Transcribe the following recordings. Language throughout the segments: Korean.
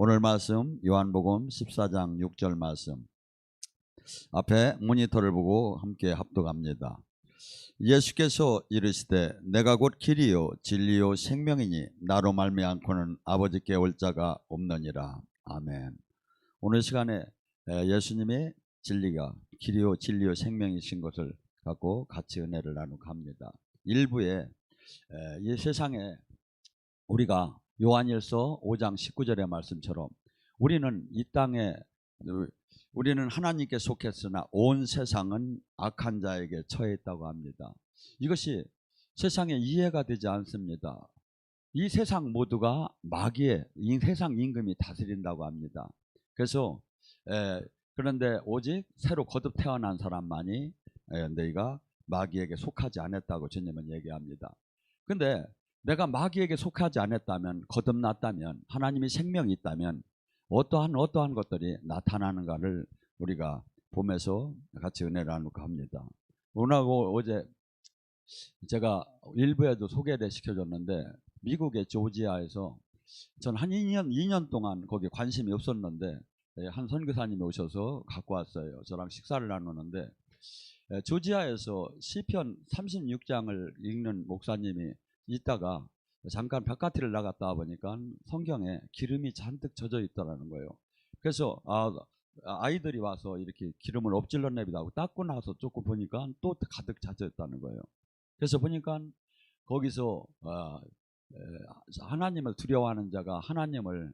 오늘 말씀 요한복음 14장 6절 말씀 앞에 모니터를 보고 함께 합독합니다. 예수께서 이르시되 내가 곧 길이요 진리요 생명이니 나로 말미암고는 아버지께 올 자가 없느니라. 아멘. 오늘 시간에 예수님의 진리가 길이요 진리요 생명이신 것을 갖고 같이 은혜를 나누고 합니다. 일부에 이 세상에 우리가 요한일서 5장 19절의 말씀처럼 우리는 이 땅에 우리는 하나님께 속했으나 온 세상은 악한 자에게 처해 있다고 합니다. 이것이 세상에 이해가 되지 않습니다. 이 세상 모두가 마귀의 세상 임금이 다스린다고 합니다. 그래서 그런데 오직 새로 거듭 태어난 사람만이 너희가 마귀에게 속하지 않았다고 주님은 얘기합니다. 근데 내가 마귀에게 속하지 않았다면, 거듭났다면, 하나님이 생명이 있다면 어떠한 것들이 나타나는가를 우리가 보면서 같이 은혜를 나누고 합니다. 오늘하고 어제 제가 일부에도 소개를 시켜줬는데 미국의 조지아에서 전 한 2년 동안 거기 관심이 없었는데 한 선교사님이 오셔서 갖고 왔어요. 저랑 식사를 나누는데 조지아에서 시편 36장을 읽는 목사님이 있다가 잠깐 바깥을 나갔다 보니까 성경에 기름이 잔뜩 젖어 있더라는 거예요. 그래서 아이들이 와서 이렇게 기름을 엎질러 내비다 하고 닦고 나서 조금 보니까 또 가득 젖어 있다는 거예요. 그래서 보니까 거기서 하나님을 두려워하는 자가 하나님을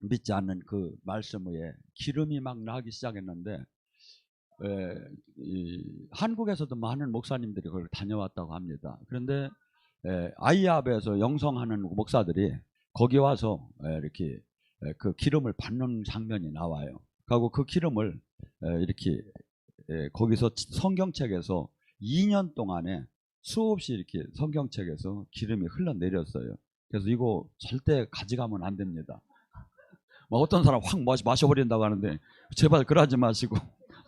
믿지 않는 그 말씀 위에 기름이 막 나기 시작했는데 한국에서도 많은 목사님들이 그걸 다녀왔다고 합니다. 그런데 아이압에서 영성하는 목사들이 거기 와서 이렇게 그 기름을 받는 장면이 나와요. 그리고 그 기름을 이렇게 거기서 성경책에서 2년 동안에 수없이 이렇게 성경책에서 기름이 흘러내렸어요. 그래서 이거 절대 가져가면 안 됩니다. 어떤 사람 확 마셔버린다고 하는데 제발 그러지 마시고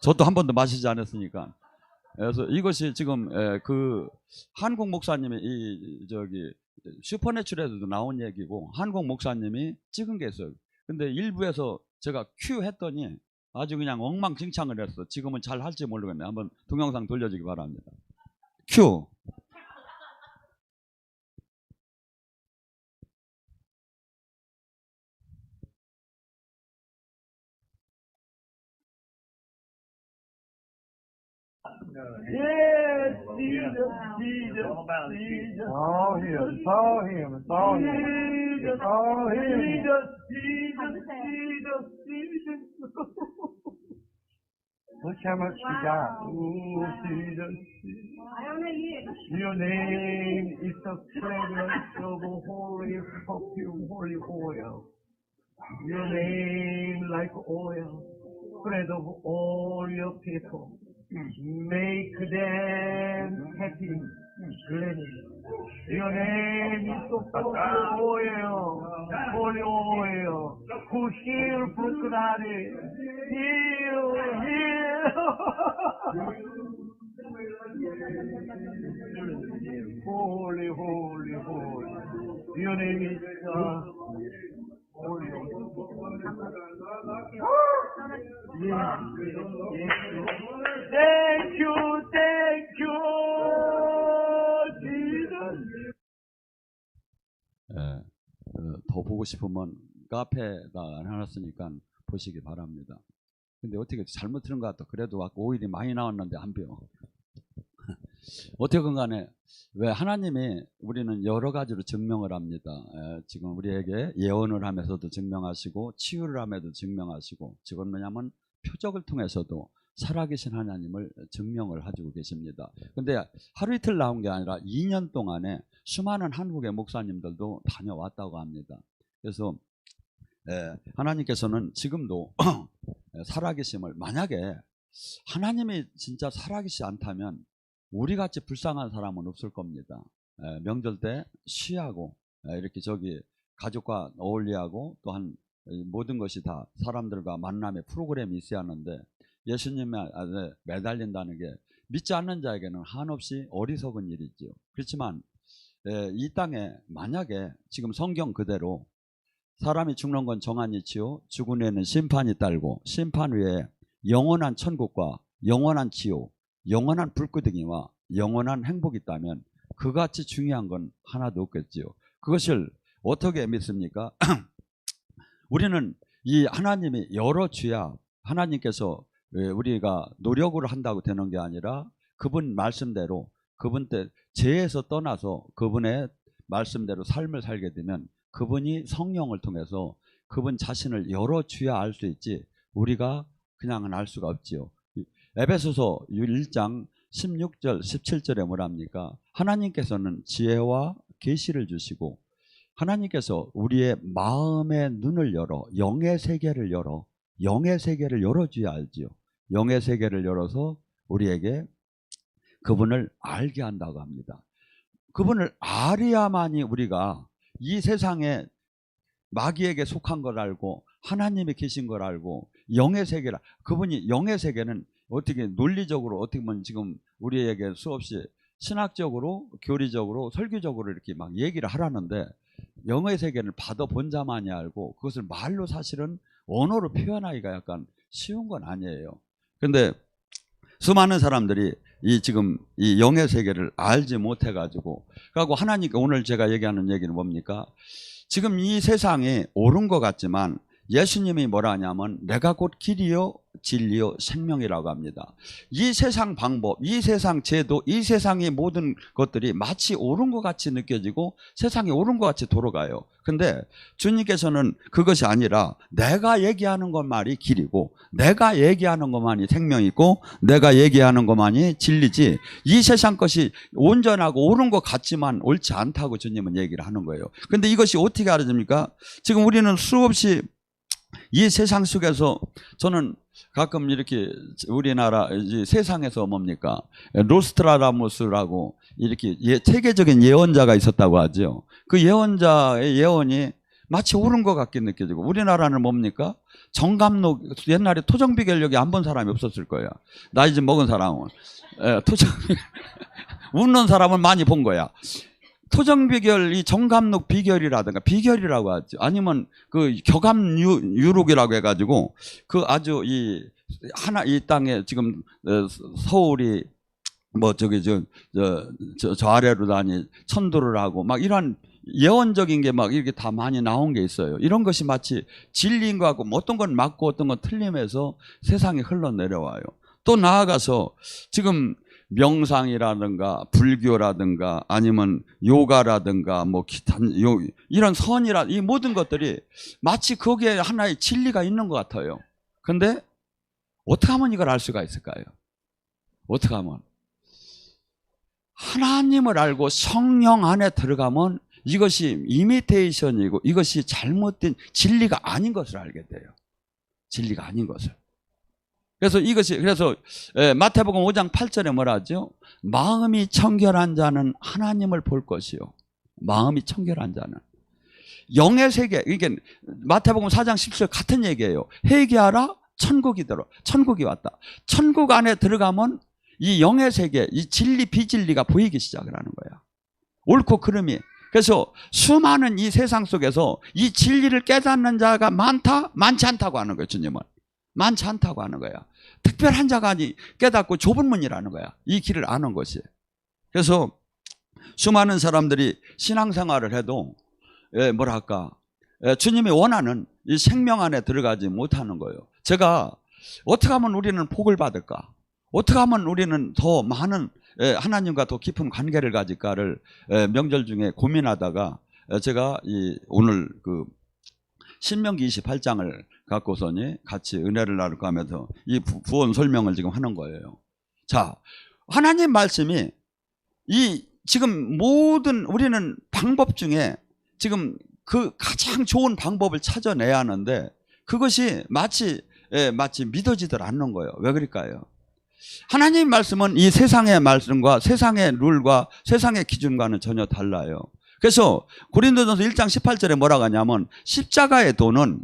저도 한 번도 마시지 않았으니까. 그래서 이것이 지금 그 한국 목사님이 이 저기 슈퍼내추럴에도 나온 얘기고 한국 목사님이 찍은 게 있어요. 근데 일부에서 제가 큐 했더니 아주 그냥 엉망진창을 했어. 지금은 잘 할지 모르겠네. 한번 동영상 돌려주기 바랍니다. 큐. Yes, Jesus, Jesus, Jesus. All him, it's all him, it's all him. Jesus, all him. Jesus, Jesus, Jesus, Jesus. Look how much we got. Ooh, Jesus. Your name is the fragrance of a holy perfume, holy oil. Your name like oil, spread over all your people. Make them happy, glad. Your name is the holy oil, who heal brokenhearted, heal. Holy, holy, holy. Your name is holy. Yes. Thank you, Jesus. 더 보고 싶으면 카페가 해놨으니까 보시기 바랍니다. 근데 어떻게 잘못 들은 것 같다. 그래도 아까 오일이 많이 나왔는데 안 배워. 어떻든 간에 왜 하나님이 우리는 여러 가지로 증명을 합니다. 지금 우리에게 예언을 하면서도 증명하시고 치유를 하면서도 증명하시고 지금 뭐냐면 표적을 통해서도 살아계신 하나님을 증명을 해주고 계십니다. 근데 하루 이틀 나온 게 아니라 2년 동안에 수많은 한국의 목사님들도 다녀왔다고 합니다. 그래서 하나님께서는 지금도 살아계심을, 만약에 하나님이 진짜 살아계시지 않다면 우리같이 불쌍한 사람은 없을 겁니다. 명절 때 쉬하고 이렇게 저기 가족과 어울리하고 또한 모든 것이 다 사람들과 만남의 프로그램이 있어야 하는데 예수님에 매달린다는 게 믿지 않는 자에게는 한없이 어리석은 일이죠. 그렇지만 이 땅에 만약에 지금 성경 그대로 사람이 죽는 건 정한이치요. 죽은 후에는 심판이 따르고 심판 후에 영원한 천국과 영원한 지옥, 영원한 불구덩이와 영원한 행복이 있다면 그같이 중요한 건 하나도 없겠지요. 그것을 어떻게 믿습니까? 우리는 이 하나님이 여러 주야 하나님께서 우리가 노력으로 한다고 되는 게 아니라 그분 말씀대로 그분 때 죄에서 떠나서 그분의 말씀대로 삶을 살게 되면 그분이 성령을 통해서 그분 자신을 여러 주야 알 수 있지 우리가 그냥은 알 수가 없지요. 에베소서 1장 16절 17절에 뭐랍니까? 하나님께서는 지혜와 계시를 주시고 하나님께서 우리의 마음의 눈을 열어 영의 세계를 열어줘야 알지요. 영의 세계를 열어서 우리에게 그분을 알게 한다고 합니다. 그분을 알아야만이 우리가 이 세상에 마귀에게 속한 걸 알고 하나님이 계신 걸 알고 영의 세계라 그분이 영의 세계는 어떻게 논리적으로 어떻게 보면 지금 우리에게 수없이 신학적으로 교리적으로 설교적으로 이렇게 막 얘기를 하라는데 영의 세계를 받아본 자만이 알고 그것을 말로 사실은 언어로 표현하기가 약간 쉬운 건 아니에요. 근데 수많은 사람들이 지금 이 영의 세계를 알지 못해 가지고 그리고 하나님께 오늘 제가 얘기하는 얘기는 뭡니까? 지금 이 세상이 옳은 것 같지만 예수님이 뭐라 하냐면 내가 곧 길이요 진리요 생명이라고 합니다. 이 세상 방법, 이 세상 제도, 이 세상의 모든 것들이 마치 옳은 것 같이 느껴지고 세상이 옳은 것 같이 돌아가요. 근데 주님께서는 그것이 아니라 내가 얘기하는 것만이 길이고 내가 얘기하는 것만이 생명이고 내가 얘기하는 것만이 진리지 이 세상 것이 온전하고 옳은 것 같지만 옳지 않다고 주님은 얘기를 하는 거예요. 근데 이것이 어떻게 알아집니까? 지금 우리는 수없이 이 세상 속에서 저는 가끔 이렇게 우리나라 세상에서 뭡니까 노스트라다무스라고 이렇게 세계적인 예언자가 있었다고 하죠. 그 예언자의 예언이 마치 옳은 것 같게 느껴지고 우리나라는 뭡니까 정감록 옛날에 토정비결력이 안 본 사람이 없었을 거야. 나이 좀 먹은 사람은 웃는 사람은 많이 본 거야. 토정비결, 이 정감록 비결이라든가 비결이라고 하죠. 아니면 그 교감유록이라고 해가지고 그 아주 이 땅에 지금 서울이 뭐 저 아래로 다니 천도를 하고 막 이런 예언적인 게 막 이렇게 다 많이 나온 게 있어요. 이런 것이 마치 진리인 것 같고 뭐 어떤 건 맞고 어떤 건 틀림해서 세상에 흘러내려와요. 또 나아가서 지금 명상이라든가 불교라든가 아니면 요가라든가 뭐 기타 이런 선이라 이 모든 것들이 마치 거기에 하나의 진리가 있는 것 같아요. 근데 어떻게 하면 이걸 알 수가 있을까요? 어떻게 하면 하나님을 알고 성령 안에 들어가면 이것이 이미테이션이고 이것이 잘못된 진리가 아닌 것을 알게 돼요. 진리가 아닌 것을. 그래서 마태복음 5장 8절에 뭐라 하죠? 마음이 청결한 자는 하나님을 볼 것이요. 마음이 청결한 자는 영의 세계. 이게 마태복음 4장 10절 같은 얘기예요. 회개하라 천국이 들어. 천국이 왔다. 천국 안에 들어가면 이 영의 세계, 이 진리 비진리가 보이기 시작을 하는 거야. 옳고 그름이. 그래서 수많은 이 세상 속에서 이 진리를 깨닫는 자가 많지 않다고 하는 거예요. 주님은 많지 않다고 하는 거야. 특별한 자가 아니 깨닫고 좁은 문이라는 거야. 이 길을 아는 것이. 그래서 수많은 사람들이 신앙생활을 해도 뭐랄까 주님이 원하는 이 생명 안에 들어가지 못하는 거예요. 제가 어떻게 하면 우리는 복을 받을까? 어떻게 하면 우리는 더 많은 하나님과 더 깊은 관계를 가질까를 명절 중에 고민하다가 제가 오늘 그 신명기 28장을 갖고서니 같이 은혜를 나눌까 하면서 이 구원 설명을 지금 하는 거예요. 자, 하나님 말씀이 지금 모든 우리는 방법 중에 지금 그 가장 좋은 방법을 찾아내야 하는데 그것이 마치 믿어지들 않는 거예요. 왜 그럴까요? 하나님 말씀은 이 세상의 말씀과 세상의 룰과 세상의 기준과는 전혀 달라요. 그래서 고린도전서 1장 18절에 뭐라고 하냐면 십자가의 도는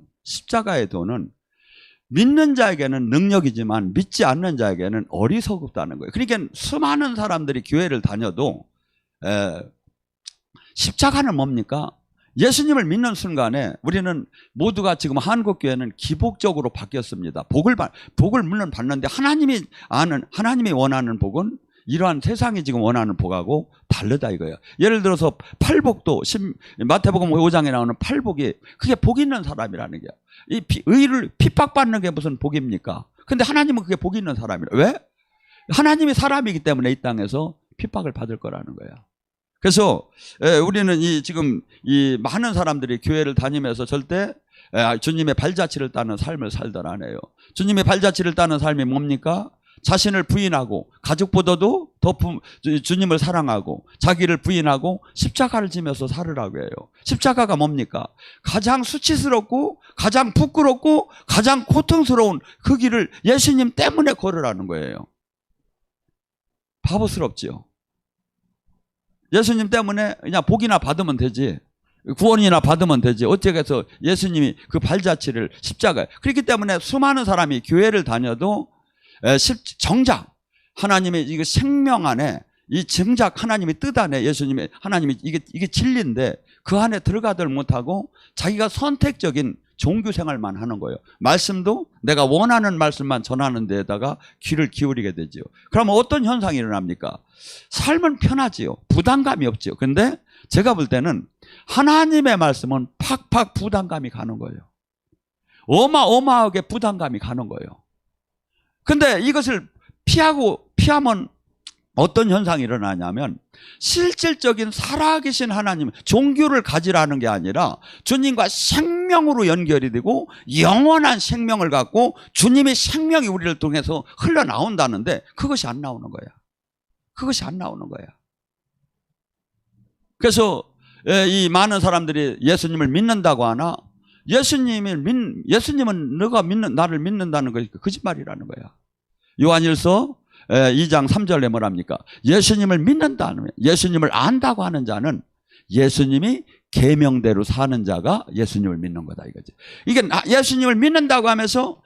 믿는 자에게는 능력이지만 믿지 않는 자에게는 어리석다는 거예요. 그러니까 수많은 사람들이 교회를 다녀도 십자가는 뭡니까? 예수님을 믿는 순간에 우리는 모두가 지금 한국교회는 기복적으로 바뀌었습니다. 복을 물론 받는데 하나님이 원하는 복은 이러한 세상이 지금 원하는 복하고 다르다 이거예요. 예를 들어서 팔복도 마태복음 5장에 나오는 팔복이 그게 복 있는 사람이라는 거예요. 이 의를 핍박받는 게 무슨 복입니까? 근데 하나님은 그게 복 있는 사람이라. 왜? 하나님이 사람이기 때문에 이 땅에서 핍박을 받을 거라는 거예요. 그래서 우리는 지금 이 많은 사람들이 교회를 다니면서 절대 주님의 발자취를 따는 삶을 살더라네요. 주님의 발자취를 따는 삶이 뭡니까? 자신을 부인하고 가족보다도 더 주님을 사랑하고 자기를 부인하고 십자가를 지면서 살으라고 해요. 십자가가 뭡니까? 가장 수치스럽고 가장 부끄럽고 가장 고통스러운 그 길을 예수님 때문에 걸으라는 거예요. 바보스럽지요. 예수님 때문에 그냥 복이나 받으면 되지, 구원이나 받으면 되지, 어떻게 해서 예수님이 그 발자취를 십자가에. 그렇기 때문에 수많은 사람이 교회를 다녀도 정작 하나님의 이거 생명 안에 이 정작 하나님의 뜻 안에 예수님의 하나님이 이게 진리인데 그 안에 들어가들 못하고 자기가 선택적인 종교 생활만 하는 거예요. 말씀도 내가 원하는 말씀만 전하는 데에다가 귀를 기울이게 되지요. 그러면 어떤 현상이 일어납니까? 삶은 편하지요. 부담감이 없지요. 근데 제가 볼 때는 하나님의 말씀은 팍팍 부담감이 가는 거예요. 어마어마하게 부담감이 가는 거예요. 근데 이것을 피하면 어떤 현상이 일어나냐면 실질적인 살아계신 하나님, 종교를 가지라는 게 아니라 주님과 생명으로 연결이 되고 영원한 생명을 갖고 주님의 생명이 우리를 통해서 흘러나온다는데 그것이 안 나오는 거야. 그것이 안 나오는 거야. 그래서 이 많은 사람들이 예수님을 믿는다고 하나 예수님은 나를 믿는다는 것이 거짓말이라는 거야. 요한일서 2장 3절에 뭐랍니까? 예수님을 믿는다는, 예수님을 안다고 하는 자는 예수님이 계명대로 사는 자가 예수님을 믿는 거다 이거지. 이게 예수님을 믿는다고 하면서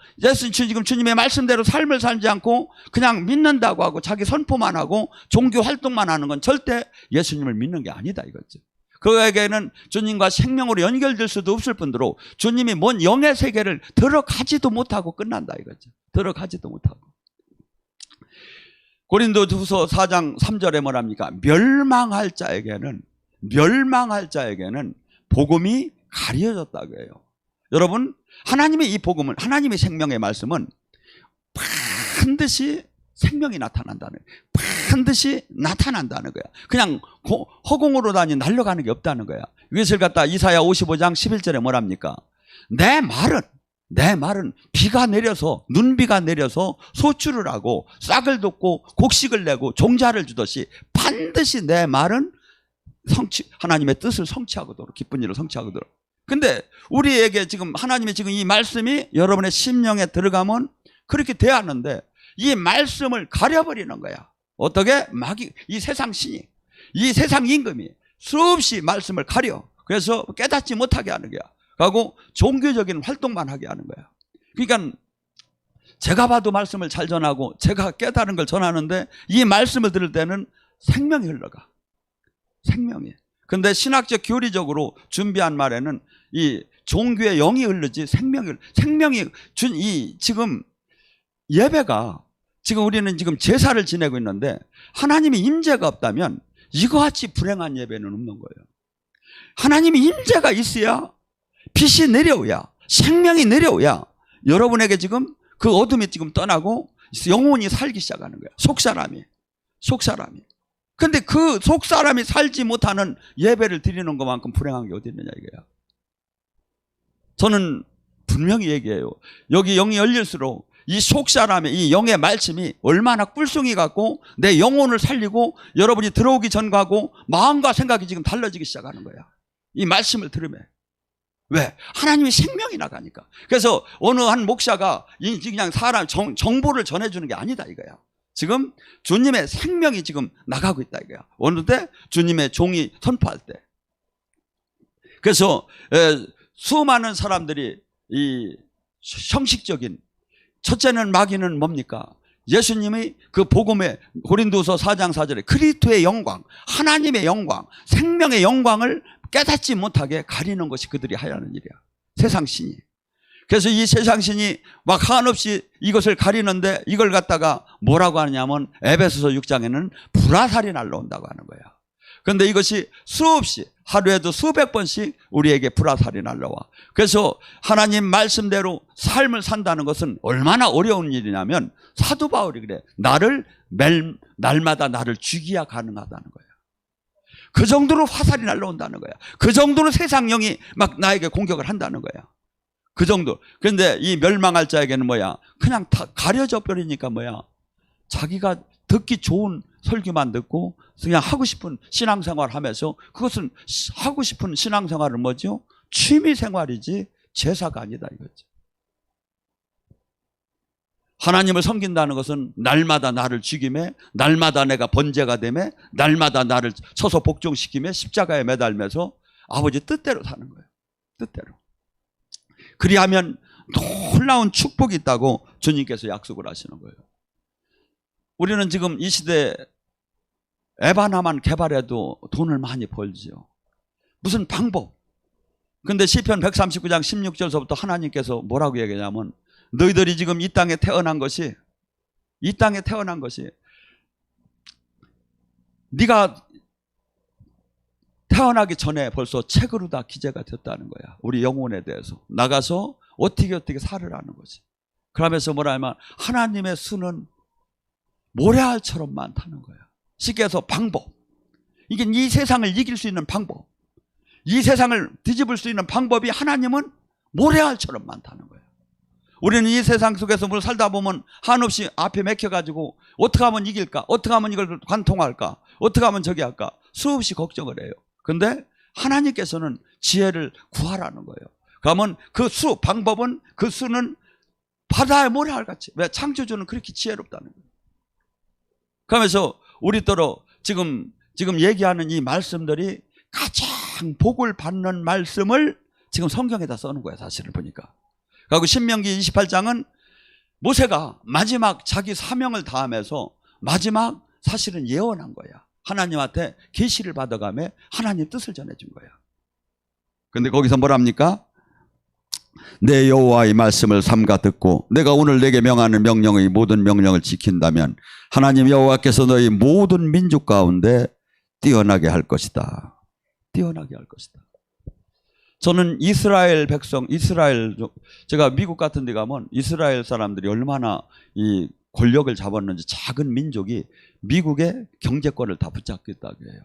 지금 주님의 말씀대로 삶을 살지 않고 그냥 믿는다고 하고 자기 선포만 하고 종교 활동만 하는 건 절대 예수님을 믿는 게 아니다 이거지. 그에게는 주님과 생명으로 연결될 수도 없을 뿐더러 주님이 뭔 영의 세계를 들어가지도 못하고 끝난다 이거죠. 들어가지도 못하고. 고린도후서 4장 3절에 뭐랍니까? 멸망할 자에게는 복음이 가려졌다고 해요. 여러분, 하나님의 이 복음은, 하나님의 생명의 말씀은 반드시 생명이 나타난다는 거예요. 반드시 나타난다는 거야. 그냥 허공으로 날려가는 게 없다는 거야. 이것을 갖다 이사야 55장 11절에 뭐랍니까? 내 말은 비가 내려서, 눈비가 내려서 소출을 하고 싹을 돋고 곡식을 내고 종자를 주듯이 반드시 내 말은 하나님의 뜻을 성취하도록, 기쁜 일을 성취하도록. 근데 우리에게 지금 하나님의 지금 이 말씀이 여러분의 심령에 들어가면 그렇게 되었는데 이 말씀을 가려버리는 거야. 어떻게? 이 세상 신이, 이 세상 임금이 수없이 말씀을 가려. 그래서 깨닫지 못하게 하는 거야. 하고 종교적인 활동만 하게 하는 거야. 그러니까 제가 봐도 말씀을 잘 전하고 제가 깨달은 걸 전하는데 이 말씀을 들을 때는 생명이 흘러가. 생명이. 근데 신학적 교리적으로 준비한 말에는 이 종교의 영이 흐르지 생명이 지금 예배가, 지금 우리는 지금 제사를 지내고 있는데 하나님의 임재가 없다면 이거 같이 불행한 예배는 없는 거예요. 하나님의 임재가 있어야 빛이 내려오야, 생명이 내려오야 여러분에게 지금 그 어둠이 지금 떠나고 영혼이 살기 시작하는 거야. 속사람이. 근데 그 속사람이 살지 못하는 예배를 드리는 것만큼 불행한 게 어디 있느냐 이거야. 저는 분명히 얘기해요. 여기 영이 열릴수록 이 속사람의 이 영의 말씀이 얼마나 꿀송이 같고 내 영혼을 살리고 여러분이 들어오기 전과고 마음과 생각이 지금 달라지기 시작하는 거야. 이 말씀을 들으면. 왜? 하나님의 생명이 나가니까. 그래서 어느 한 목사가 그냥 사람 정보를 전해주는 게 아니다 이거야. 지금 주님의 생명이 지금 나가고 있다 이거야. 어느 때? 주님의 종이 선포할 때. 그래서 수많은 사람들이 이 형식적인, 첫째는 마귀는 뭡니까? 예수님이 그 복음의 고린도서 4장 4절에 그리스도의 영광, 하나님의 영광, 생명의 영광을 깨닫지 못하게 가리는 것이 그들이 하려는 일이야. 세상 신이. 그래서 이 세상 신이 막 한없이 이것을 가리는데 이걸 갖다가 뭐라고 하냐면 에베소서 6장에는 불화살이 날라온다고 하는 거야. 그런데 이것이 수없이 하루에도 수백 번씩 우리에게 불화살이 날라와. 그래서 하나님 말씀대로 삶을 산다는 것은 얼마나 어려운 일이냐면 사도 바울이 그래. 날마다 나를 죽이야 가능하다는 거야. 그 정도로 화살이 날라온다는 거야. 그 정도로 세상 영이 막 나에게 공격을 한다는 거야. 그 정도. 그런데 이 멸망할 자에게는 뭐야? 그냥 다 가려져 버리니까 뭐야? 자기가 듣기 좋은 설교만 듣고 그냥 하고 싶은 신앙생활 하면서 그것은 하고 싶은 신앙생활은 뭐죠? 취미생활이지 제사가 아니다 이거죠. 하나님을 섬긴다는 것은 날마다 나를 죽이매, 날마다 내가 번제가 되매, 날마다 나를 쳐서 복종시키며 십자가에 매달면서 아버지 뜻대로 사는 거예요. 뜻대로. 그리하면 놀라운 축복이 있다고 주님께서 약속을 하시는 거예요. 우리는 지금 이 시대에 앱 하나만 개발해도 돈을 많이 벌지요. 무슨 방법. 근데 시편 139장 16절서부터 하나님께서 뭐라고 얘기하냐면 너희들이 지금 이 땅에 태어난 것이 네가 태어나기 전에 벌써 책으로 다 기재가 됐다는 거야. 우리 영혼에 대해서. 나가서 어떻게 살으라는 거지. 그러면서 뭐라 하면 하나님의 수는 모래알처럼 많다는 거야. 쉽게 해서 방법. 이게 이 세상을 이길 수 있는 방법. 이 세상을 뒤집을 수 있는 방법이 하나님은 모래알처럼 많다는 거예요. 우리는 이 세상 속에서 뭘 살다 보면 한없이 앞에 맥혀가지고 어떻게 하면 이길까? 어떻게 하면 이걸 관통할까? 어떻게 하면 저기 할까? 수없이 걱정을 해요. 근데 하나님께서는 지혜를 구하라는 거예요. 그러면 그 방법은 그 수는 바다의 모래알같이. 왜? 창조주는 그렇게 지혜롭다는 거예요. 그러면서 우리더러 지금 얘기하는 이 말씀들이 가장 복을 받는 말씀을 지금 성경에다 써놓은 거야, 사실을 보니까. 그리고 신명기 28장은 모세가 마지막 자기 사명을 다하면서 마지막 사실은 예언한 거야. 하나님한테 계시를 받아가며 하나님 뜻을 전해준 거야. 근데 거기서 뭐랍니까? 내 여호와의 말씀을 삼가 듣고 내가 오늘 내게 명하는 명령의 모든 명령을 지킨다면 하나님 여호와께서 너희 모든 민족 가운데 뛰어나게 할 것이다. 뛰어나게 할 것이다. 저는 이스라엘 백성, 제가 미국 같은 데 가면 이스라엘 사람들이 얼마나 이 권력을 잡았는지 작은 민족이 미국의 경제권을 다 붙잡겠다고 해요.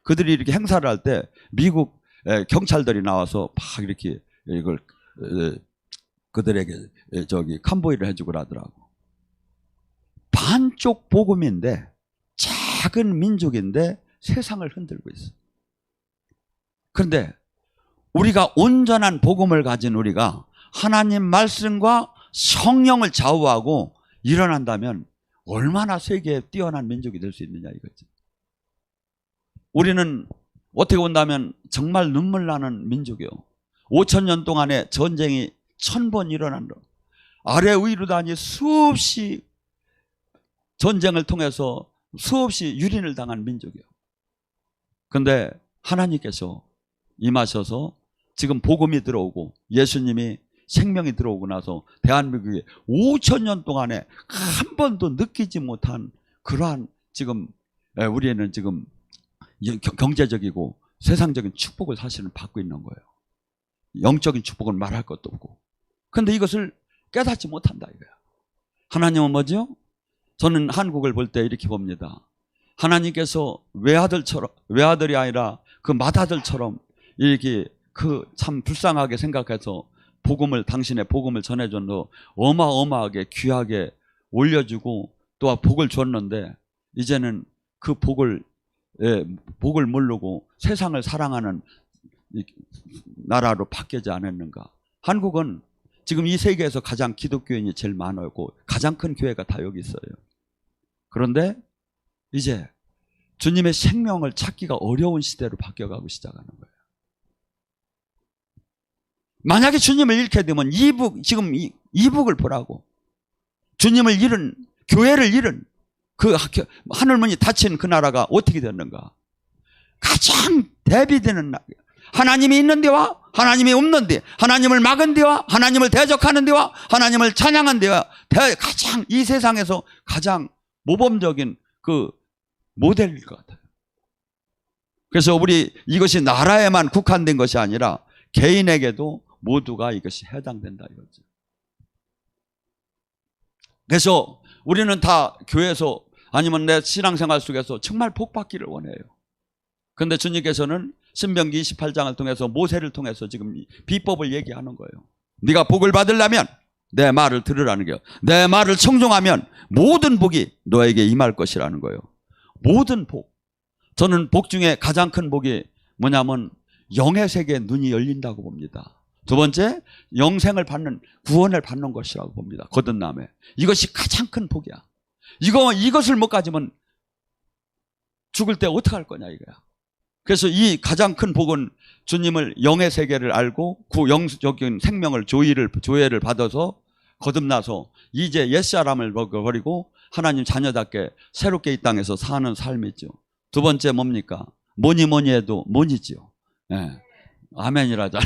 그들이 이렇게 행사를 할 때 미국 경찰들이 나와서 막 이렇게 이걸 그들에게 칸보이를 해주고 그러더라고. 반쪽 복음인데 작은 민족인데 세상을 흔들고 있어. 그런데 우리가 온전한 복음을 가진 우리가 하나님 말씀과 성령을 좌우하고 일어난다면 얼마나 세계에 뛰어난 민족이 될 수 있느냐 이거지. 우리는 어떻게 본다면 정말 눈물 나는 민족이요. 5,000년 동안에 전쟁이 1000번 일어난 거. 아래 위로 다니 수없이 전쟁을 통해서 수없이 유린을 당한 민족이요. 그런데 하나님께서 임하셔서 지금 복음이 들어오고 예수님이 생명이 들어오고 나서 대한민국에 5,000년 동안에 한 번도 느끼지 못한 그러한 지금 우리는 지금 경제적이고 세상적인 축복을 사실은 받고 있는 거예요. 영적인 축복은 말할 것도 없고. 그런데 이것을 깨닫지 못한다 이거야. 하나님은 뭐죠? 저는 한국을 볼 때 이렇게 봅니다. 하나님께서 외아들이 아니라 그 맏아들처럼 이렇게 그 참 불쌍하게 생각해서 당신의 복음을 전해줘서 어마어마하게 귀하게 올려주고 또 복을 줬는데 이제는 그 복을 모르고 세상을 사랑하는 나라로 바뀌지 않았는가. 한국은 지금 이 세계에서 가장 기독교인이 제일 많고 가장 큰 교회가 다 여기 있어요. 그런데 이제 주님의 생명을 찾기가 어려운 시대로 바뀌어가고 시작하는 거예요. 만약에 주님을 잃게 되면 지금 이북을 보라고. 주님을 잃은, 교회를 잃은 그 하늘문이 닫힌 그 나라가 어떻게 됐는가. 가장 대비되는 나라. 하나님이 있는 데와 하나님이 없는 데, 하나님을 막은 데와 하나님을 대적하는 데와 하나님을 찬양한 데와 가장 이 세상에서 가장 모범적인 그 모델일 것 같아요. 그래서 우리 이것이 나라에만 국한된 것이 아니라 개인에게도 모두가 이것이 해당된다 이거죠. 그래서 우리는 다 교회에서 아니면 내 신앙생활 속에서 정말 복 받기를 원해요. 그런데 주님께서는 신명기 28장을 통해서 모세를 통해서 지금 비법을 얘기하는 거예요. 네가 복을 받으려면 내 말을 들으라는 거예요. 내 말을 청종하면 모든 복이 너에게 임할 것이라는 거예요. 모든 복. 저는 복 중에 가장 큰 복이 뭐냐면 영의 세계에 눈이 열린다고 봅니다. 두 번째, 영생을 받는, 구원을 받는 것이라고 봅니다. 거듭남에. 이것이 가장 큰 복이야. 이것을 못 가지면 죽을 때 어떻게 할 거냐 이거야. 그래서 이 가장 큰 복은 주님을 영의 세계를 알고 영적인 생명을 조회를 받아서 거듭나서 이제 옛사람을 버리고 하나님 자녀답게 새롭게 이 땅에서 사는 삶이죠. 두 번째 뭡니까? 뭐니 해도 뭐니죠. 예. 아멘이라잖아.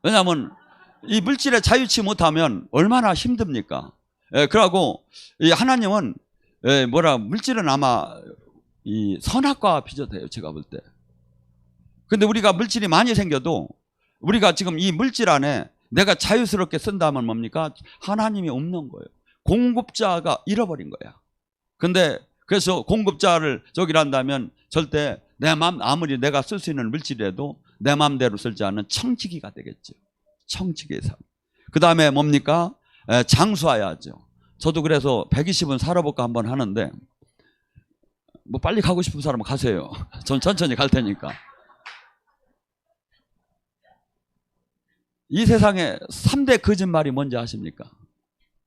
왜냐하면 이 물질에 자유치 못하면 얼마나 힘듭니까? 예, 그러고 이 하나님은 물질은 아마 이 선악과와 비슷해요. 제가 볼 때. 근데 우리가 물질이 많이 생겨도 우리가 지금 이 물질 안에 내가 자유스럽게 쓴다면 뭡니까? 하나님이 없는 거예요. 공급자가 잃어버린 거야. 근데 그래서 공급자를 저기를 한다면 절대 내 마음 아무리 내가 쓸 수 있는 물질이라도 내 마음대로 쓸지 않는 청지기가 되겠죠. 청지기의 삶. 그 다음에 뭡니까? 장수해야죠. 저도 그래서 120은 살아볼까 한번 하는데 뭐 빨리 가고 싶은 사람은 가세요. 전 천천히 갈 테니까. 이 세상에 3대 거짓말이 뭔지 아십니까?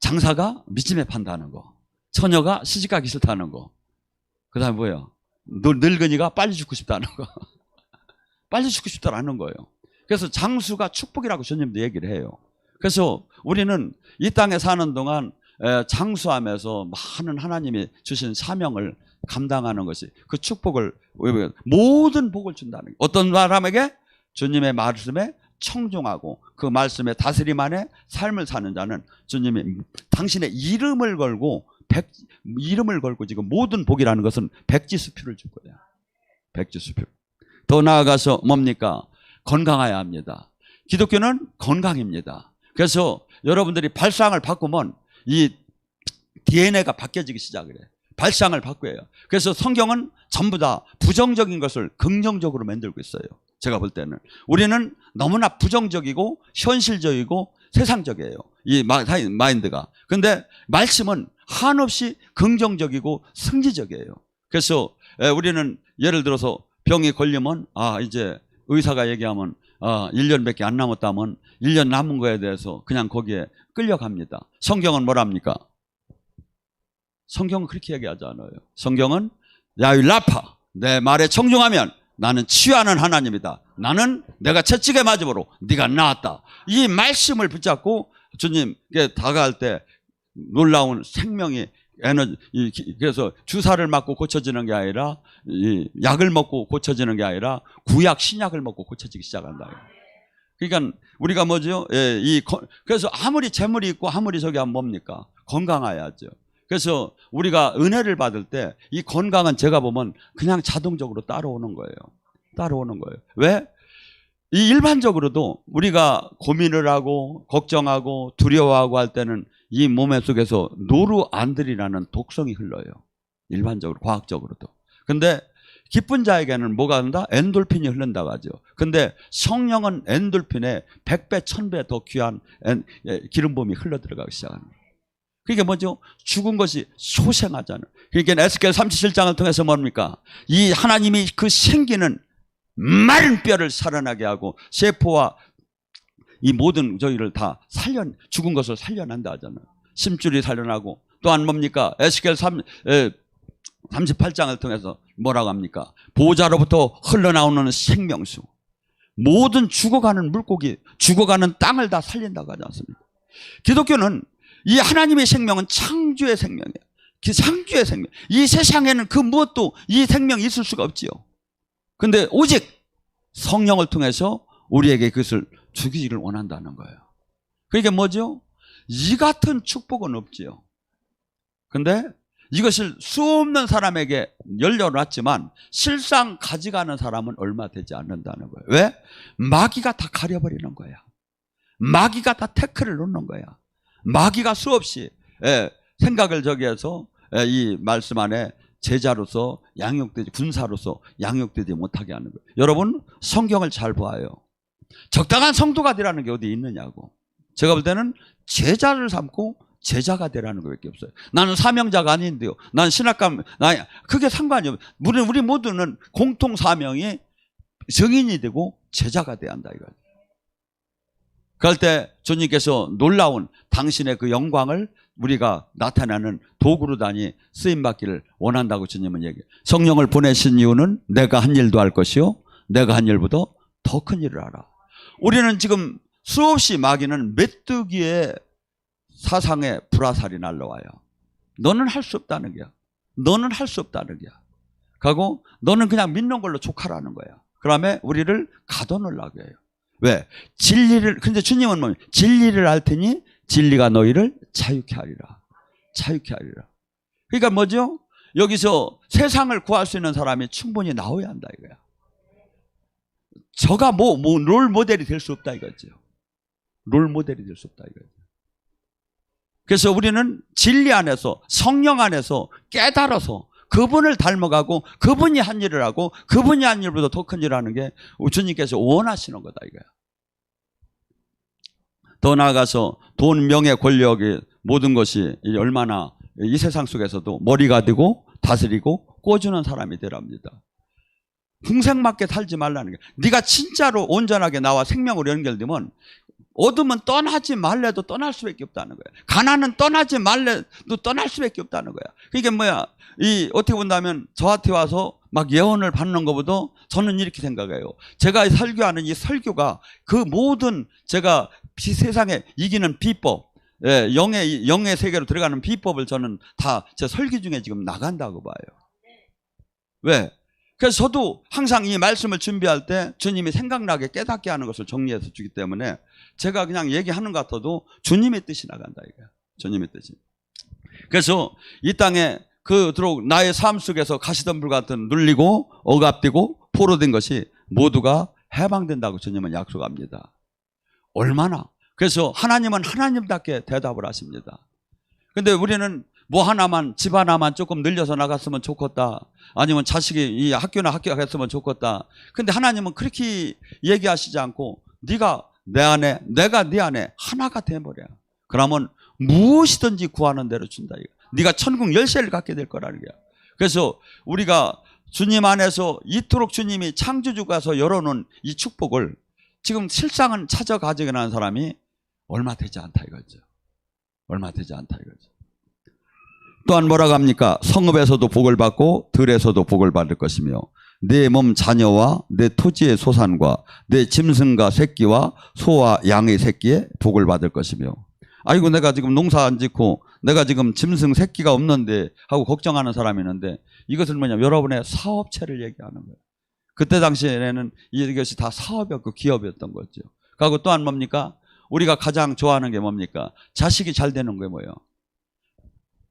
장사가 미침에 판다는 거, 처녀가 시집가기 싫다는 거, 그 다음에 뭐예요? 늙은이가 빨리 죽고 싶다는 거. 빨리 죽고 싶다는 거예요. 그래서 장수가 축복이라고 주님도 얘기를 해요. 그래서 우리는 이 땅에 사는 동안 장수하면서 많은 하나님이 주신 사명을 감당하는 것이 그 축복을, 모든 복을 준다는 거예요. 어떤 사람에게? 주님의 말씀에 청종하고 그 말씀에 다스림 안에 삶을 사는 자는 주님이 당신의 이름을 걸고 지금 모든 복이라는 것은 백지수표를 줄 거야. 백지수표. 더 나아가서 뭡니까? 건강해야 합니다. 기독교는 건강입니다. 그래서 여러분들이 발상을 바꾸면 이 DNA가 바뀌어지기 시작을 해요. 발상을 바꿔요. 그래서 성경은 전부 다 부정적인 것을 긍정적으로 만들고 있어요. 제가 볼 때는 우리는 너무나 부정적이고 현실적이고 세상적이에요. 이 마인드가. 근데 말씀은 한없이 긍정적이고 승리적이에요. 그래서 우리는 예를 들어서 병이 걸리면 이제 의사가 얘기하면 1년밖에 안 남았다면 1년 남은 거에 대해서 그냥 거기에 끌려갑니다. 성경은 뭐랍니까? 성경은 그렇게 얘기하지 않아요. 성경은 야율라파, 내 말에 청중하면 나는 치유하는 하나님이다. 나는 내가 채찍에 맞음으로 네가 나았다. 이 말씀을 붙잡고 주님께 다가갈 때 놀라운 생명이 그래서 주사를 맞고 고쳐지는 게 아니라 약을 먹고 고쳐지는 게 아니라 구약 신약을 먹고 고쳐지기 시작한다. 그러니까 우리가 뭐죠? 그래서 아무리 재물이 있고 아무리 저기 하면 뭡니까? 건강해야죠. 그래서 우리가 은혜를 받을 때 이 건강은 제가 보면 그냥 자동적으로 따라오는 거예요. 따라오는 거예요. 왜? 이 일반적으로도 우리가 고민을 하고 걱정하고 두려워하고 할 때는 이 몸의 속에서 노르안드리라는 독성이 흘러요. 일반적으로 과학적으로도. 근데 기쁜 자에게는 뭐가 한다? 엔돌핀이 흐른다고 하죠. 근데 성령은 엔돌핀에 100배, 1000배 더 귀한 기름붐이 흘러 들어가기 시작하는 거예요. 그게 뭐죠? 죽은 것이 소생하잖아요. 그러니까 에스겔 37장을 통해서 뭡니까? 이 하나님이 그 생기는 마른 뼈를 살아나게 하고 세포와 이 모든 저희를 다 죽은 것을 살려낸다 하잖아요. 심줄이 살려나고 또한 뭡니까? 에스겔 38장을 통해서 뭐라고 합니까? 보호자로부터 흘러나오는 생명수, 모든 죽어가는 물고기, 죽어가는 땅을 다 살린다고 하지 않습니까? 기독교는 이 하나님의 생명은 창조의 생명이에요. 창조의 생명. 이 세상에는 그 무엇도 이 생명이 있을 수가 없지요. 근데 오직 성령을 통해서 우리에게 그것을 주기를 원한다는 거예요. 그게 뭐죠? 이 같은 축복은 없지요. 근데 이것을 수없는 사람에게 열려놨지만 실상 가져가는 사람은 얼마 되지 않는다는 거예요. 왜? 마귀가 다 가려버리는 거야. 마귀가 다 태클을 놓는 거야. 마귀가 수없이 생각을 저기해서 이 말씀 안에 제자로서 양육되지, 군사로서 양육되지 못하게 하는 거예요. 여러분, 성경을 잘 봐요. 적당한 성도가 되라는 게 어디 있느냐고. 제가 볼 때는 제자를 삼고 제자가 되라는 것밖에 없어요. 나는 사명자가 아닌데요. 난 신학감, 그게 상관이 없어요. 우리 모두는 공통 사명이 증인이 되고 제자가 돼야 한다 이거예요. 그럴 때 주님께서 놀라운 당신의 그 영광을 우리가 나타나는 도구로 다니 쓰임받기를 원한다고 주님은 얘기해요. 성령을 보내신 이유는 내가 한 일도 할 것이요 내가 한 일보다 더 큰 일을 하라. 우리는 지금 수없이 마귀는 메뚜기의 사상에 불화살이 날라와요. 너는 할 수 없다는 거야. 너는 할 수 없다는 거야. 그리고 너는 그냥 믿는 걸로 족하라는 거야. 그러면 우리를 가둬놓으려고 해요. 왜? 진리를, 근데 주님은 뭐, 진리를 알 테니 진리가 너희를 자유케 하리라. 자유케 하리라. 그러니까 뭐죠? 여기서 세상을 구할 수 있는 사람이 충분히 나와야 한다 이거야. 저가 롤 모델이 될 수 없다 이거죠. 롤 모델이 될 수 없다 이거죠. 그래서 우리는 진리 안에서, 성령 안에서 깨달아서 그분을 닮아가고 그분이 한 일을 하고 그분이 한 일보다 더 큰 일을 하는 게 주님께서 원하시는 거다 이거야. 더 나아가서 돈, 명예, 권력이 모든 것이 얼마나 이 세상 속에서도 머리가 되고 다스리고 꿔주는 사람이 되랍니다. 궁색맞게 살지 말라는 게, 네가 진짜로 온전하게 나와 생명으로 연결되면 어둠은 떠나지 말래도 떠날 수밖에 없다는 거야. 가난은 떠나지 말래도 떠날 수밖에 없다는 거야. 그게 뭐야? 어떻게 본다면 저한테 와서 막 예언을 받는 것보다 저는 이렇게 생각해요. 제가 설교하는 이 설교가 그 모든 제가 세상에 이기는 비법, 영의 세계로 들어가는 비법을 저는 다 제 설교 중에 지금 나간다고 봐요. 왜? 그래서 저도 항상 이 말씀을 준비할 때 주님이 생각나게 깨닫게 하는 것을 정리해서 주기 때문에 제가 그냥 얘기하는 것 같아도 주님의 뜻이 나간다 이거야. 주님의 뜻이. 그래서 이 땅에 그토록 나의 삶 속에서 가시덤불 같은 눌리고 억압되고 포로된 것이 모두가 해방된다고 주님은 약속합니다. 얼마나. 그래서 하나님은 하나님답게 대답을 하십니다. 근데 우리는 뭐 하나만, 집 하나만 조금 늘려서 나갔으면 좋겠다. 아니면 자식이 이 학교나 학교가 했으면 좋겠다. 근데 하나님은 그렇게 얘기하시지 않고 네가 내 안에, 내가 네 안에 하나가 돼버려. 그러면 무엇이든지 구하는 대로 준다. 네가 천국 열쇠를 갖게 될 거라는 거야. 그래서 우리가 주님 안에서 이토록 주님이 창조주가서 열어놓은 이 축복을 지금 실상은 찾아 가지고 나는 사람이 얼마 되지 않다 이거죠. 얼마 되지 않다 이거죠. 또한 뭐라고 합니까? 성읍에서도 복을 받고 들에서도 복을 받을 것이며 내 몸 자녀와 내 토지의 소산과 내 짐승과 새끼와 소와 양의 새끼에 복을 받을 것이며. 아이고 내가 지금 농사 안 짓고 내가 지금 짐승 새끼가 없는데 하고 걱정하는 사람이 있는데 이것은 뭐냐면 여러분의 사업체를 얘기하는 거예요. 그때 당시에는 이것이 다 사업이었고 기업이었던 거죠. 그리고 또한 뭡니까? 우리가 가장 좋아하는 게 뭡니까? 자식이 잘 되는 게 뭐예요?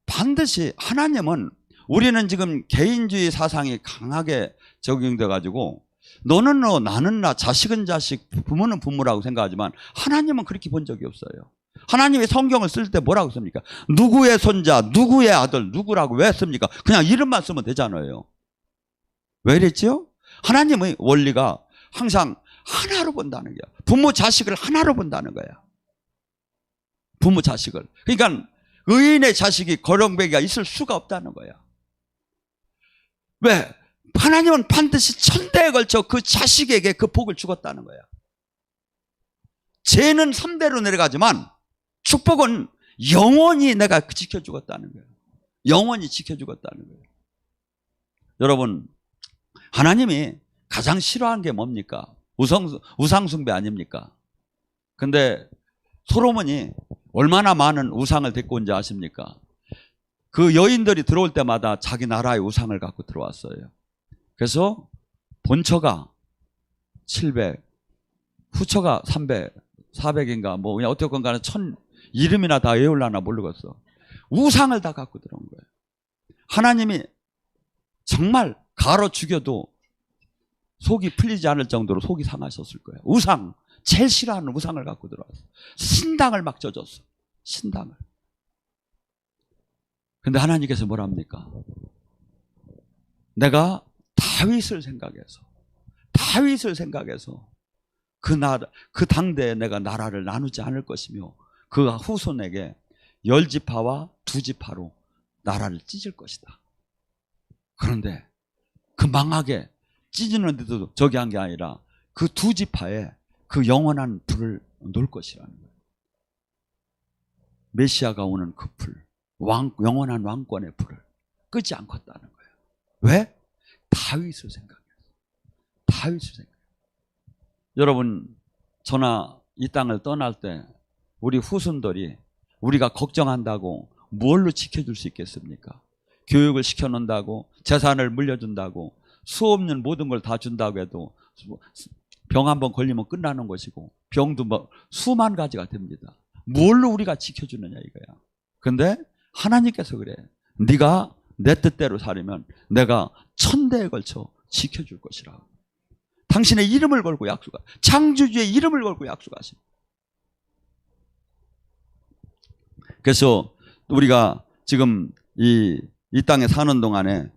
반드시 하나님은, 우리는 지금 개인주의 사상이 강하게 적용돼 가지고 너는 너 나는 나 자식은 자식 부모는 부모라고 생각하지만 하나님은 그렇게 본 적이 없어요. 하나님이 성경을 쓸 때 뭐라고 씁니까? 누구의 손자, 누구의 아들, 누구라고 왜 씁니까? 그냥 이름만 쓰면 되잖아요. 왜 이랬죠? 하나님의 원리가 항상 하나로 본다는 거야. 부모 자식을 하나로 본다는 거야. 부모 자식을. 그러니까 의인의 자식이 거렁뱅이가 있을 수가 없다는 거야. 왜? 하나님은 반드시 천대에 걸쳐 그 자식에게 그 복을 주었다는 거야. 죄는 3대로 내려가지만 축복은 영원히 내가 지켜주겠다는 거예요. 영원히 지켜주겠다는 거예요. 여러분, 하나님이 가장 싫어한 게 뭡니까? 우상숭배 아닙니까? 근데 솔로몬이 얼마나 많은 우상을 데리고 온지 아십니까? 그 여인들이 들어올 때마다 자기 나라의 우상을 갖고 들어왔어요. 그래서 본처가 700, 후처가 300, 400인가 뭐 그냥 어떻건 간에 1000 이름이나 다 외울라나 모르겠어. 우상을 다 갖고 들어온 거예요. 하나님이 정말 가로 죽여도 속이 풀리지 않을 정도로 속이 상하셨을 거예요. 우상, 제일 싫어하는 우상을 갖고 들어왔어. 신당을 막 져줬어. 신당을. 근데 하나님께서 뭐랍니까? 내가 다윗을 생각해서 그 당대에 내가 나라를 나누지 않을 것이며 그 후손에게 10지파와 2지파로 나라를 찢을 것이다. 그런데 그 망하게 찢는데도 저기 한 게 아니라 그 2지파에 그 영원한 불을 놓을 것이라는 거예요. 메시아가 오는 그 불, 영원한 왕권의 불을 끄지 않겠다는 거예요. 왜? 다윗을 생각해서. 여러분, 저나 이 땅을 떠날 때 우리 후손들이 우리가 걱정한다고 뭘로 지켜줄 수 있겠습니까? 교육을 시켜놓는다고, 재산을 물려준다고, 수없는 모든 걸 다 준다고 해도 병 한 번 걸리면 끝나는 것이고, 병도 뭐 수만 가지가 됩니다. 뭘로 우리가 지켜주느냐 이거야. 근데 하나님께서 그래. 네가 내 뜻대로 살면 내가 1000대에 걸쳐 지켜줄 것이라고. 당신의 이름을 걸고 약속하, 창조주의 이름을 걸고 약속하십니다. 그래서 우리가 지금 이 땅에 사는 동안에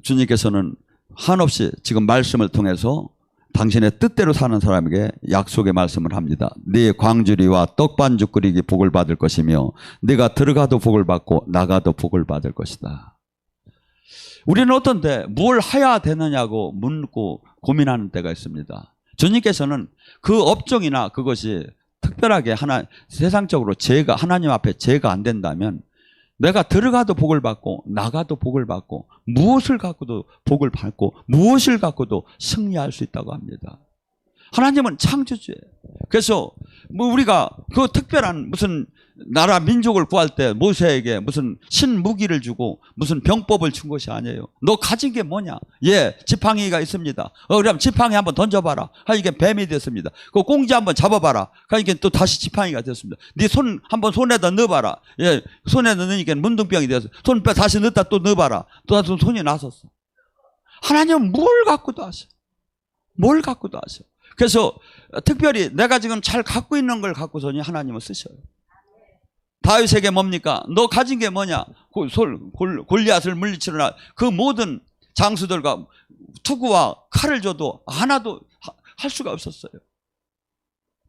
주님께서는 한없이 지금 말씀을 통해서 당신의 뜻대로 사는 사람에게 약속의 말씀을 합니다. 네 광주리와 떡반죽 끓이기 복을 받을 것이며 네가 들어가도 복을 받고 나가도 복을 받을 것이다. 우리는 어떤데 뭘 해야 되느냐고 묻고 고민하는 때가 있습니다. 주님께서는 그 업종이나 그것이 특별하게 세상적으로 하나님 앞에 죄가 안 된다면 내가 들어가도 복을 받고 나가도 복을 받고 무엇을 갖고도 복을 받고 무엇을 갖고도 승리할 수 있다고 합니다. 하나님은 창조주예요. 그래서 뭐 우리가 그 특별한 무슨 나라 민족을 구할 때 모세에게 무슨 신무기를 주고 무슨 병법을 준 것이 아니에요. 너 가진 게 뭐냐? 예, 지팡이가 있습니다. 그럼 지팡이 한번 던져봐라. 하니까 뱀이 됐습니다. 그 꽁지 한번 잡아봐라. 하니까 또 다시 지팡이가 됐습니다. 네 손 한번 손에다 넣어봐라. 예, 손에다 넣으니까 문둥병이 됐어. 손 다시 넣었다 또 넣어봐라. 또 다시 손이 나섰어. 하나님은 뭘 갖고도 하셔. 뭘 갖고도 하셔. 그래서 특별히 내가 지금 잘 갖고 있는 걸 갖고서니 하나님은 쓰셔요. 다윗에게 뭡니까? 너 가진 게 뭐냐? 골리앗을 물리치려나 그 모든 장수들과 투구와 칼을 줘도 하나도 할 수가 없었어요.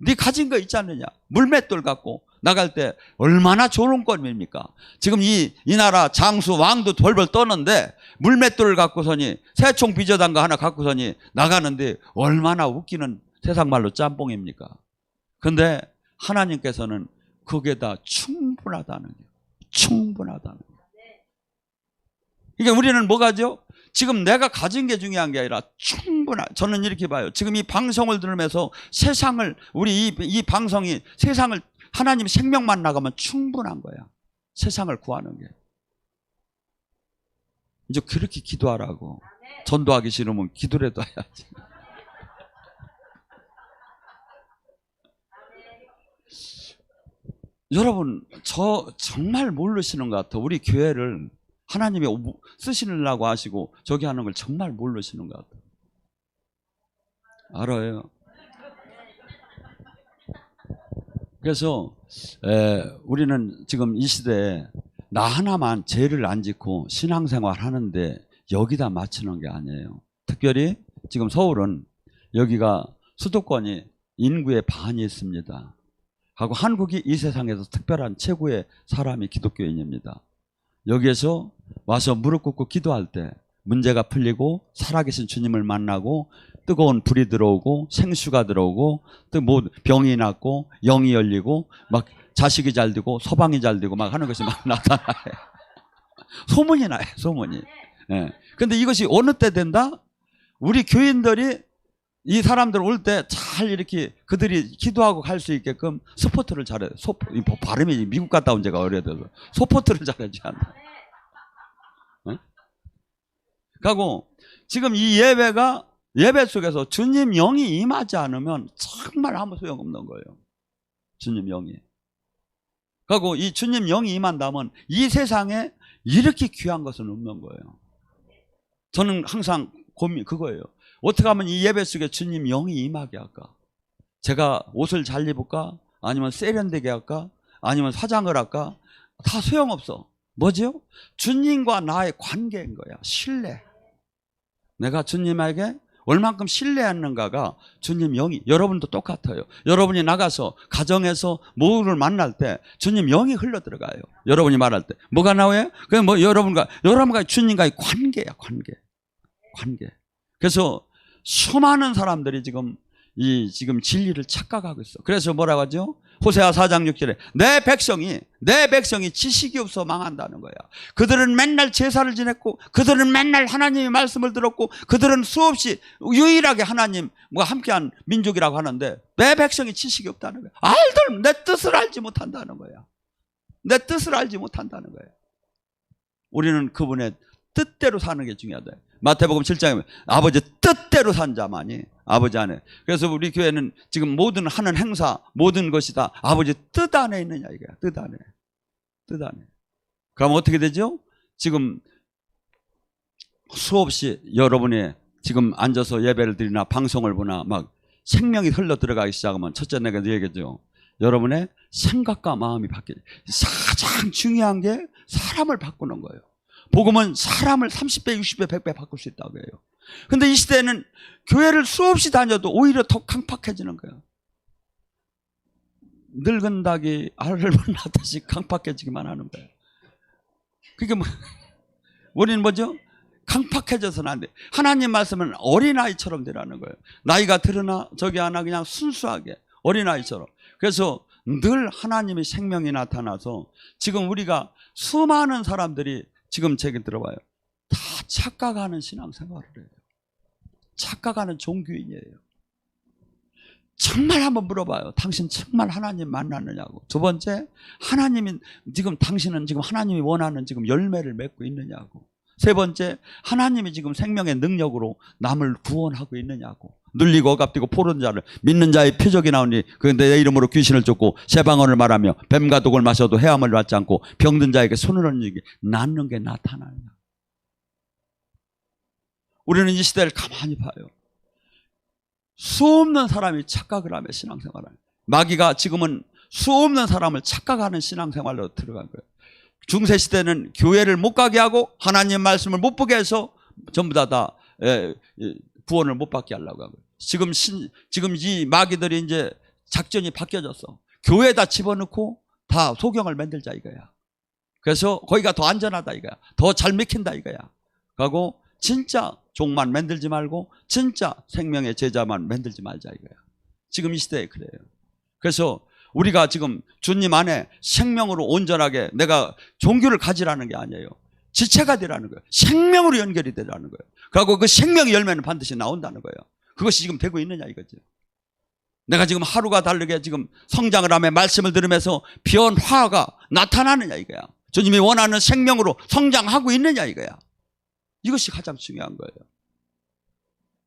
네 가진 거 있지 않느냐? 물맷돌 갖고 나갈 때 얼마나 좋은 꼴입니까? 지금 이 나라 장수 왕도 벌벌 떠는데 물맷돌을 갖고서니 새총 비저단가 하나 갖고서니 나가는데 얼마나 웃기는 세상 말로 짬뽕입니까? 근데 하나님께서는 그게 다 충분하다는 거예요. 충분하다는 거예요. 그러니까 우리는 뭐가죠? 지금 내가 가진 게 중요한 게 아니라 저는 이렇게 봐요. 지금 이 방송을 들으면서 세상을 이 방송이 세상을 하나님 생명만 나가면 충분한 거야. 세상을 구하는 게. 이제 그렇게 기도하라고. 전도하기 싫으면 기도라도 해야지. 여러분, 저 정말 모르시는 것 같아요. 우리 교회를 하나님이 쓰시려고 하시고 저기 하는 걸 정말 모르시는 것 같아요. 알아요. 그래서 우리는 지금 이 시대에 나 하나만 죄를 안 짓고 신앙생활 하는데 여기다 맞추는 게 아니에요. 특별히 지금 서울은 여기가 수도권이 인구의 반이 있습니다. 하고 한국이 이 세상에서 특별한 최고의 사람이 기독교인입니다. 여기에서 와서 무릎 꿇고 기도할 때 문제가 풀리고 살아계신 주님을 만나고 뜨거운 불이 들어오고 생수가 들어오고 또 뭐 병이 낫고 영이 열리고 막 자식이 잘 되고 소방이 잘 되고 막 하는 것이 막 나타나요. 소문이 나요, 소문이. 예. 근데 이것이 어느 때 된다? 우리 교인들이 이 사람들 올 때 잘 이렇게 그들이 기도하고 갈 수 있게끔 서포트를 잘해요. 발음이 미국 갔다 온 제가 어려워서 서포트를 잘해야지 않나. 어? 그리고 지금 이 예배가 예배 속에서 주님 영이 임하지 않으면 정말 아무 소용없는 거예요. 주님 영이. 그리고 이 주님 영이 임한다면 이 세상에 이렇게 귀한 것은 없는 거예요. 저는 항상 고민 그거예요. 어떻게 하면 이 예배 속에 주님 영이 임하게 할까? 제가 옷을 잘 입을까? 아니면 세련되게 할까? 아니면 화장을 할까? 다 소용없어. 뭐죠? 주님과 나의 관계인 거야. 신뢰. 내가 주님에게 얼만큼 신뢰하는가가 주님 영이. 여러분도 똑같아요. 여러분이 나가서 가정에서 모두를 만날 때 주님 영이 흘러 들어가요. 여러분이 말할 때 뭐가 나와요? 그냥 뭐 여러분과 주님과의 관계야. 관계. 그래서 수많은 사람들이 지금 진리를 착각하고 있어. 그래서 뭐라고 하죠? 호세아 4장 6절에 내 백성이 지식이 없어 망한다는 거야. 그들은 맨날 제사를 지냈고, 그들은 맨날 하나님의 말씀을 들었고, 그들은 수없이 유일하게 하나님과 함께한 민족이라고 하는데 내 백성이 지식이 없다는 거야. 알들 내 뜻을 알지 못한다는 거야. 내 뜻을 알지 못한다는 거야. 우리는 그분의 뜻대로 사는 게 중요하다. 마태복음 7장에 보면 아버지 뜻대로 산 자만이 아버지 안에. 그래서 우리 교회는 지금 모든 하는 행사, 모든 것이 다 아버지 뜻 안에 있느냐 이거야. 뜻 안에. 그럼 어떻게 되죠? 지금 수없이 여러분이 지금 앉아서 예배를 드리나 방송을 보나 막 생명이 흘러 들어가기 시작하면 첫째 내가 얘기했죠. 여러분의 생각과 마음이 바뀌죠. 가장 중요한 게 사람을 바꾸는 거예요. 복음은 사람을 30배, 60배, 100배 바꿀 수 있다고 해요. 근데 이 시대에는 교회를 수없이 다녀도 오히려 더 강팍해지는 거예요. 늙은 닭이 알을 낳듯이 강팍해지기만 하는 거예요. 그게 원인은 뭐죠? 강팍해져서는 안 돼. 하나님 말씀은 어린아이처럼 되라는 거예요. 나이가 들으나 저기 하나 그냥 순수하게 어린아이처럼. 그래서 늘 하나님의 생명이 나타나서 지금 우리가 수많은 사람들이 지금 제게 들어봐요. 다 착각하는 신앙생활을 해요. 착각하는 종교인이에요. 정말 한번 물어봐요. 당신 정말 하나님 만났느냐고. 두 번째, 당신은 지금 하나님이 원하는 지금 열매를 맺고 있느냐고. 세 번째, 하나님이 지금 생명의 능력으로 남을 구원하고 있느냐고. 눌리고 억압되고 포른 자를 믿는 자의 표적이 나오니 그런데 내 이름으로 귀신을 쫓고 새방언을 말하며 뱀과 독을 마셔도 해함을 받지 않고 병든 자에게 손을 얹는 게 낫는 게 나타나느냐. 우리는 이 시대를 가만히 봐요. 수없는 사람이 착각을 하며 신앙생활을 해요. 마귀가 지금은 수없는 사람을 착각하는 신앙생활로 들어간 거예요. 중세시대는 교회를 못 가게 하고 하나님 말씀을 못 보게 해서 전부 다 구원을 못 받게 하려고 하고. 지금 이 마귀들이 이제 작전이 바뀌어졌어. 교회에다 집어넣고 다 소경을 만들자 이거야. 그래서 거기가 더 안전하다 이거야. 더 잘 먹힌다 이거야. 그리고 진짜 종만 만들지 말고 진짜 생명의 제자만 만들지 말자 이거야. 지금 이 시대에 그래요. 그래서 우리가 지금 주님 안에 생명으로 온전하게 내가 종교를 가지라는 게 아니에요. 지체가 되라는 거예요. 생명으로 연결이 되라는 거예요. 그리고 그 생명의 열매는 반드시 나온다는 거예요. 그것이 지금 되고 있느냐 이거죠. 내가 지금 하루가 다르게 지금 성장을 하며 말씀을 들으면서 변화가 나타나느냐 이거야. 주님이 원하는 생명으로 성장하고 있느냐 이거야. 이것이 가장 중요한 거예요.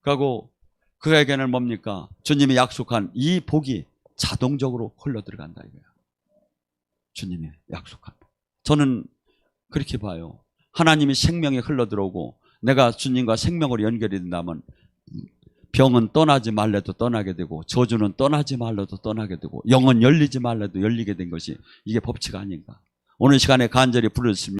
그리고 그에게는 뭡니까? 주님이 약속한 이 복이 자동적으로 흘러 들어간다 이거야. 주님이 약속한 복. 저는 그렇게 봐요. 하나님이 생명이 흘러 들어오고 내가 주님과 생명으로 연결이 된다면 병은 떠나지 말래도 떠나게 되고 저주는 떠나지 말래도 떠나게 되고 영은 열리지 말래도 열리게 된 것이 이게 법칙 아닌가. 오늘 시간에 간절히 부르셨습니다.